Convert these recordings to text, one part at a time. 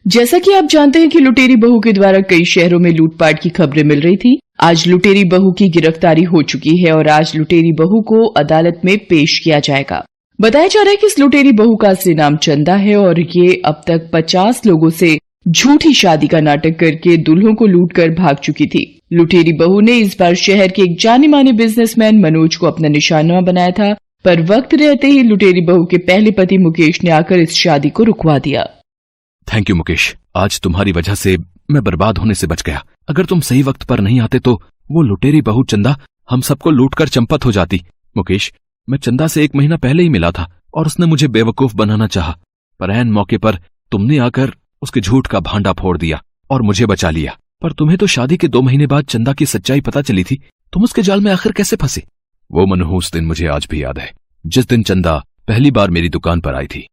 जैसा कि आप जानते हैं कि लुटेरी बहू के द्वारा कई शहरों में लूटपाट की खबरें मिल रही थी। आज लुटेरी बहू की गिरफ्तारी हो चुकी है और आज लुटेरी बहू को अदालत में पेश किया जाएगा। बताया जा रहा है कि इस लुटेरी बहू का असली नाम चंदा है और ये अब तक 50 लोगों से झूठी शादी का नाटक करके दूल्हों को लूट कर भाग चुकी थी। लुटेरी बहू ने इस बार शहर के एक जाने माने बिजनेसमैन मनोज को अपना निशाना बनाया था, पर वक्त रहते ही लुटेरी बहू के पहले पति मुकेश ने आकर इस शादी को रुकवा दिया। थैंक यू मुकेश, आज तुम्हारी वजह से मैं बर्बाद होने से बच गया। अगर तुम सही वक्त पर नहीं आते तो वो लुटेरी बहू चंदा हम सबको लूटकर चंपत हो जाती। मुकेश, मैं चंदा से 1 महीना पहले ही मिला था और उसने मुझे बेवकूफ बनाना चाहा, पर ऐन मौके पर तुमने आकर उसके झूठ का भांडा फोड़ दिया और मुझे बचा लिया। पर तुम्हें तो शादी के 2 महीने बाद चंदा की सच्चाई पता चली थी। तुम उसके जाल में आखिर कैसे फंसे? वो मनहूस दिन मुझे आज भी याद है, जिस दिन चंदा पहली बार मेरी दुकान पर आई थी।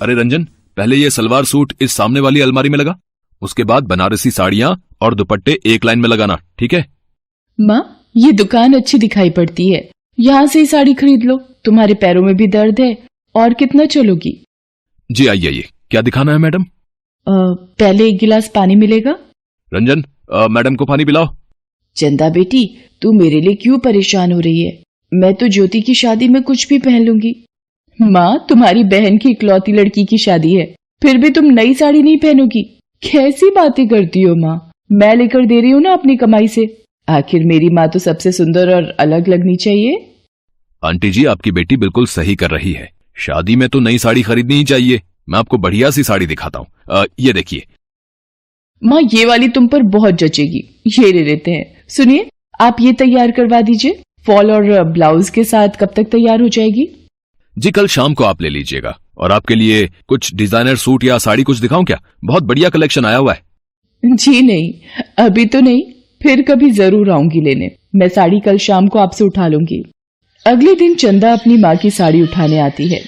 अरे रंजन, पहले ये सलवार सूट इस सामने वाली अलमारी में लगा, उसके बाद बनारसी साड़ियां और दुपट्टे एक लाइन में लगाना, ठीक है? माँ, ये दुकान अच्छी दिखाई पड़ती है, यहाँ से ही साड़ी खरीद लो। तुम्हारे पैरों में भी दर्द है और कितना चलोगी? जी आइए आइए, क्या दिखाना है मैडम? पहले 1 गिलास पानी मिलेगा। रंजन, मैडम को पानी पिलाओ। चंदा बेटी, तू मेरे लिए क्यों परेशान हो रही है? मैं तो ज्योति की शादी में कुछ भी पहन लूंगी। माँ, तुम्हारी बहन की इकलौती लड़की की शादी है, फिर भी तुम नई साड़ी नहीं पहनोगी? कैसी बातें करती हो माँ? मैं लेकर दे रही हूँ ना अपनी कमाई से। आखिर मेरी माँ तो सबसे सुंदर और अलग लगनी चाहिए। आंटी जी, आपकी बेटी बिल्कुल सही कर रही है। शादी में तो नई साड़ी खरीदनी ही चाहिए। मैं आपको बढ़िया सी साड़ी दिखाता हूँ, ये देखिए। माँ, ये वाली तुम पर बहुत जचेगी, ये ले लेते हैं। सुनिए, आप ये तैयार करवा दीजिए। फॉल और ब्लाउज के साथ कब तक तैयार हो जाएगी? जी कल शाम को आप ले लीजिएगा। और आपके लिए कुछ डिजाइनर सूट या साड़ी कुछ दिखाऊं क्या? बहुत बढ़िया कलेक्शन आया हुआ है। जी नहीं, अभी तो नहीं, फिर कभी जरूर आऊंगी लेने। मैं साड़ी कल शाम को आपसे उठा लूंगी। अगले दिन चंदा अपनी माँ की साड़ी उठाने आती है।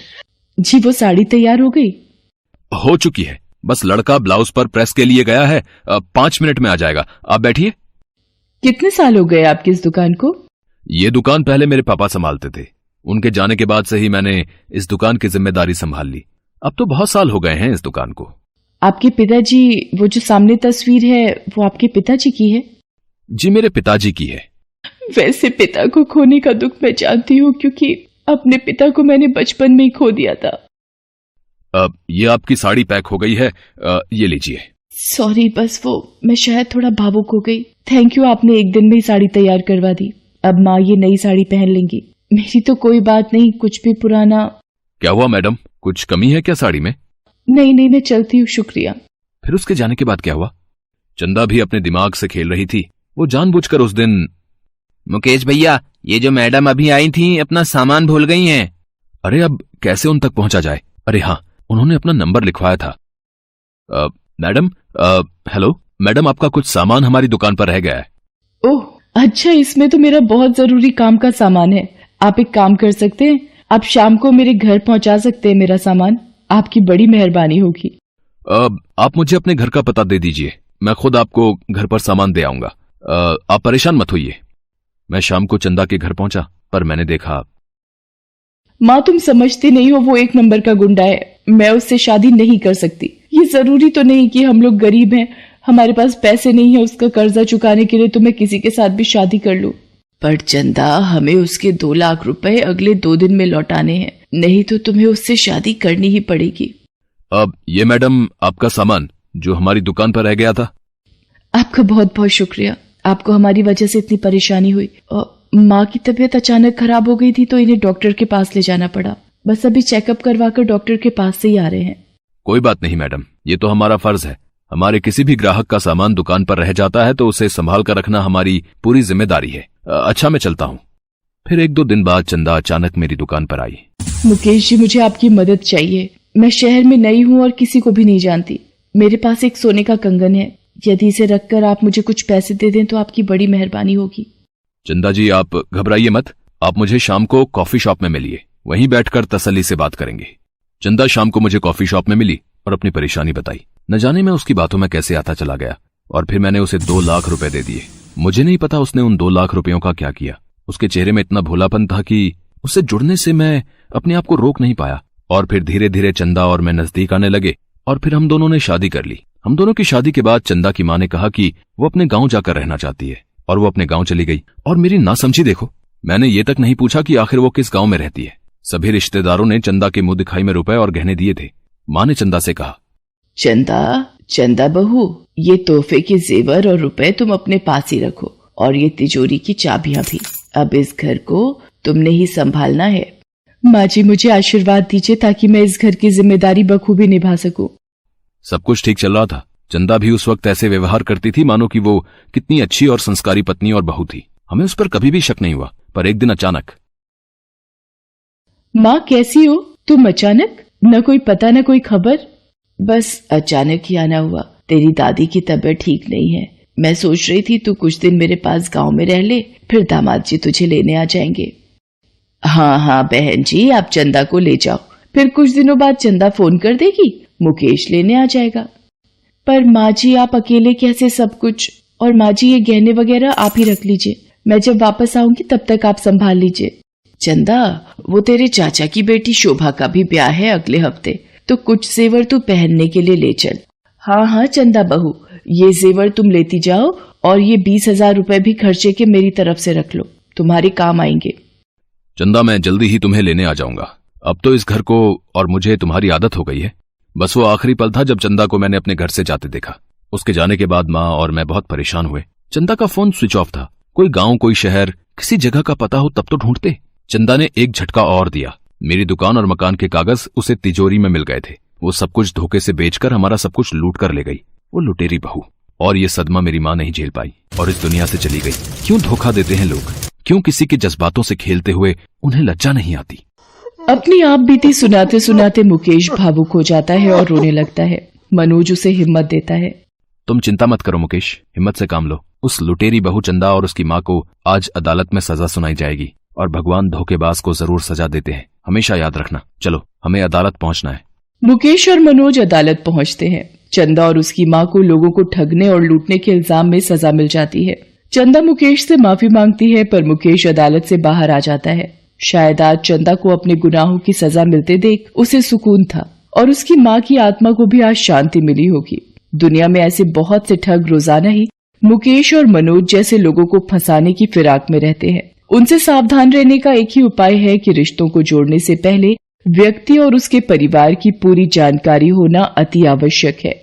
जी, वो साड़ी तैयार हो गई? हो चुकी है, बस लड़का ब्लाउज पर प्रेस के लिए गया है। 5 मिनट में आ जाएगा, आप बैठिए। कितने साल हो गए आपकी इस दुकान को? ये दुकान पहले मेरे पापा संभालते थे, उनके जाने के बाद से ही मैंने इस दुकान की जिम्मेदारी संभाल ली। अब तो बहुत साल हो गए हैं इस दुकान को। आपके पिताजी, वो जो सामने तस्वीर है, वो आपके पिताजी की है? जी मेरे पिताजी की है। वैसे पिता को खोने का दुख मैं जानती हूँ, क्योंकि अपने पिता को मैंने बचपन में ही खो दिया था। अब ये आपकी साड़ी पैक हो गई है, ये लीजिए। सॉरी, बस वो मैं शायद थोड़ा भावुक हो गई। थैंक यू, आपने एक दिन में ही साड़ी तैयार करवा दी। अब माँ ये नई साड़ी पहन लेंगी। मेरी तो कोई बात नहीं, कुछ भी पुराना। क्या हुआ मैडम, कुछ कमी है क्या साड़ी में? नहीं नहीं, मैं चलती हूँ, शुक्रिया। फिर उसके जाने के बाद क्या हुआ? चंदा भी अपने दिमाग से खेल रही थी। वो जानबूझकर उस दिन। मुकेश भैया, ये जो मैडम अभी आई थी अपना सामान भूल गई हैं। अरे अब कैसे उन तक पहुंचा जाए? अरे हाँ, उन्होंने अपना नंबर लिखवाया था। मैडम, हेलो मैडम, आपका कुछ सामान हमारी दुकान पर रह गया है। ओह अच्छा, इसमें तो मेरा बहुत जरूरी काम का सामान है। आप एक काम कर सकते हैं, आप शाम को मेरे घर पहुंचा सकते हैं मेरा सामान। आपकी बड़ी मेहरबानी होगी। आप मुझे अपने घर का पता दे दीजिए, मैं खुद आपको घर पर सामान दे आऊंगा। आप परेशान मत होइए। मैं शाम को चंदा के घर पहुंचा, पर मैंने देखा। माँ, तुम समझती नहीं हो, वो 1 नंबर का गुंडा है। मैं उससे शादी नहीं कर सकती। ये जरूरी तो नहीं कि हम लोग गरीब हैं, हमारे पास पैसे नहीं है उसका कर्जा चुकाने के लिए, तो मैं किसी के साथ भी शादी कर लूं। पर चंदा, हमें उसके 2 लाख रुपए अगले 2 दिन में लौटाने हैं, नहीं तो तुम्हें उससे शादी करनी ही पड़ेगी। अब ये मैडम आपका सामान जो हमारी दुकान पर रह गया था। आपका बहुत बहुत शुक्रिया। आपको हमारी वजह से इतनी परेशानी हुई। माँ की तबीयत अचानक खराब हो गई थी, तो इन्हें डॉक्टर के पास ले जाना पड़ा। बस अभी चेकअप करवाकर डॉक्टर के पास से ही आ रहे हैं। कोई बात नहीं मैडम, ये तो हमारा फर्ज है। हमारे किसी भी ग्राहक का सामान दुकान पर रह जाता है तो उसे संभाल कर रखना हमारी पूरी जिम्मेदारी है। अच्छा, मैं चलता हूँ। फिर 1-2 दिन बाद चंदा अचानक मेरी दुकान पर आई। मुकेश जी, मुझे आपकी मदद चाहिए। मैं शहर में नई हूँ और किसी को भी नहीं जानती। मेरे पास एक सोने का कंगन है, यदि इसे रखकर आप मुझे कुछ पैसे दे दें तो आपकी बड़ी मेहरबानी होगी। चंदा जी, आप घबराइए मत। आप मुझे शाम को कॉफी शॉप में मिलिए, वहीं बैठकर तसल्ली से बात करेंगे। चंदा शाम को मुझे कॉफी शॉप में मिली और अपनी परेशानी बताई। न जाने मैं उसकी बातों में कैसे आता चला गया, और फिर मैंने उसे 2 लाख रुपए दे दिए। मुझे नहीं पता उसने उन 2 लाख रुपयों का क्या किया। उसके चेहरे में इतना भोलापन था कि उससे जुड़ने से मैं अपने आप को रोक नहीं पाया। और फिर धीरे धीरे चंदा और मैं नजदीक आने लगे और फिर हम दोनों ने शादी कर ली। हम दोनों की शादी के बाद चंदा की माँ ने कहा कि वो अपने गांव जाकर रहना चाहती है और वो अपने गांव चली गई। और मेरी नासमझी देखो, मैंने ये तक नहीं पूछा कि आखिर वो किस गांव में रहती है। सभी रिश्तेदारों ने चंदा के मुंह दिखाई में रुपए और गहने दिए थे। माँ ने चंदा से कहा, चंदा बहू, ये तोहफे के जेवर और रुपए तुम अपने पास ही रखो, और ये तिजोरी की चाबियां भी। अब इस घर को तुमने ही संभालना है। माँ जी, मुझे आशीर्वाद दीजिए ताकि मैं इस घर की जिम्मेदारी बखूबी निभा सकूं। सब कुछ ठीक चल रहा था। चंदा भी उस वक्त ऐसे व्यवहार करती थी मानो कि वो कितनी अच्छी और संस्कारी पत्नी और बहू थी। हमें उस पर कभी भी शक नहीं हुआ। पर एक दिन अचानक। माँ कैसी हो तुम? अचानक, न कोई पता न कोई खबर। बस अचानक ही आना हुआ। तेरी दादी की तबीयत ठीक नहीं है। मैं सोच रही थी तू कुछ दिन मेरे पास गांव में रह ले, फिर दामाद जी तुझे लेने आ जाएंगे। हाँ बहन जी, आप चंदा को ले जाओ, फिर कुछ दिनों बाद चंदा फोन कर देगी, मुकेश लेने आ जाएगा। पर माँ जी, आप अकेले कैसे सब कुछ? और माँ जी, ये गहने वगैरह आप ही रख लीजिए, मैं जब वापस आऊंगी तब तक आप संभाल लीजिए। चंदा, वो तेरे चाचा की बेटी शोभा का भी ब्याह है अगले हफ्ते, तो कुछ जेवर तू पहनने के लिए ले चल। हाँ चंदा बहू, ये जेवर तुम लेती जाओ, और ये 20,000 रुपए भी खर्चे के मेरी तरफ से रख लो, तुम्हारे काम आएंगे। चंदा, मैं जल्दी ही तुम्हें लेने आ जाऊंगा। अब तो इस घर को और मुझे तुम्हारी आदत हो गई है। बस वो आखिरी पल था जब चंदा को मैंने अपने घर से जाते देखा। उसके जाने के बाद माँ और मैं बहुत परेशान हुए। चंदा का फोन स्विच ऑफ था। कोई गांव, कोई शहर, किसी जगह का पता हो तब तो ढूंढते। चंदा ने एक झटका और दिया। मेरी दुकान और मकान के कागज उसे तिजोरी में मिल गए थे। वो सब कुछ धोखे से बेचकर हमारा सब कुछ लूट कर ले गई, वो लुटेरी बहू। और ये सदमा मेरी माँ नहीं झेल पाई और इस दुनिया से चली गई। क्यों धोखा देते हैं लोग? क्यों किसी के जज्बातों से खेलते हुए उन्हें लज्जा नहीं आती? अपनी आप बीती सुनाते सुनाते मुकेश भावुक हो जाता है और रोने लगता है। मनोज उसे हिम्मत देता है। तुम चिंता मत करो मुकेश, हिम्मत से काम लो। उस लुटेरी बहू चंदा और उसकी माँ को आज अदालत में सजा सुनाई जाएगी और भगवान धोखेबाज को जरूर सजा देते हैं, हमेशा याद रखना। चलो, हमें अदालत पहुंचना है। मुकेश और मनोज अदालत पहुंचते हैं। चंदा और उसकी माँ को लोगों को ठगने और लूटने के इल्जाम में सजा मिल जाती है। चंदा मुकेश से माफी मांगती है, पर मुकेश अदालत से बाहर आ जाता है। शायद आज चंदा को अपने गुनाहों की सजा मिलते देख उसे सुकून था, और उसकी माँ की आत्मा को भी आज शांति मिली होगी। दुनिया में ऐसे बहुत से ठग रोजाना ही मुकेश और मनोज जैसे लोगों को फंसाने की फिराक में रहते हैं। उनसे सावधान रहने का एक ही उपाय है कि रिश्तों को जोड़ने से पहले व्यक्ति और उसके परिवार की पूरी जानकारी होना अति आवश्यक है।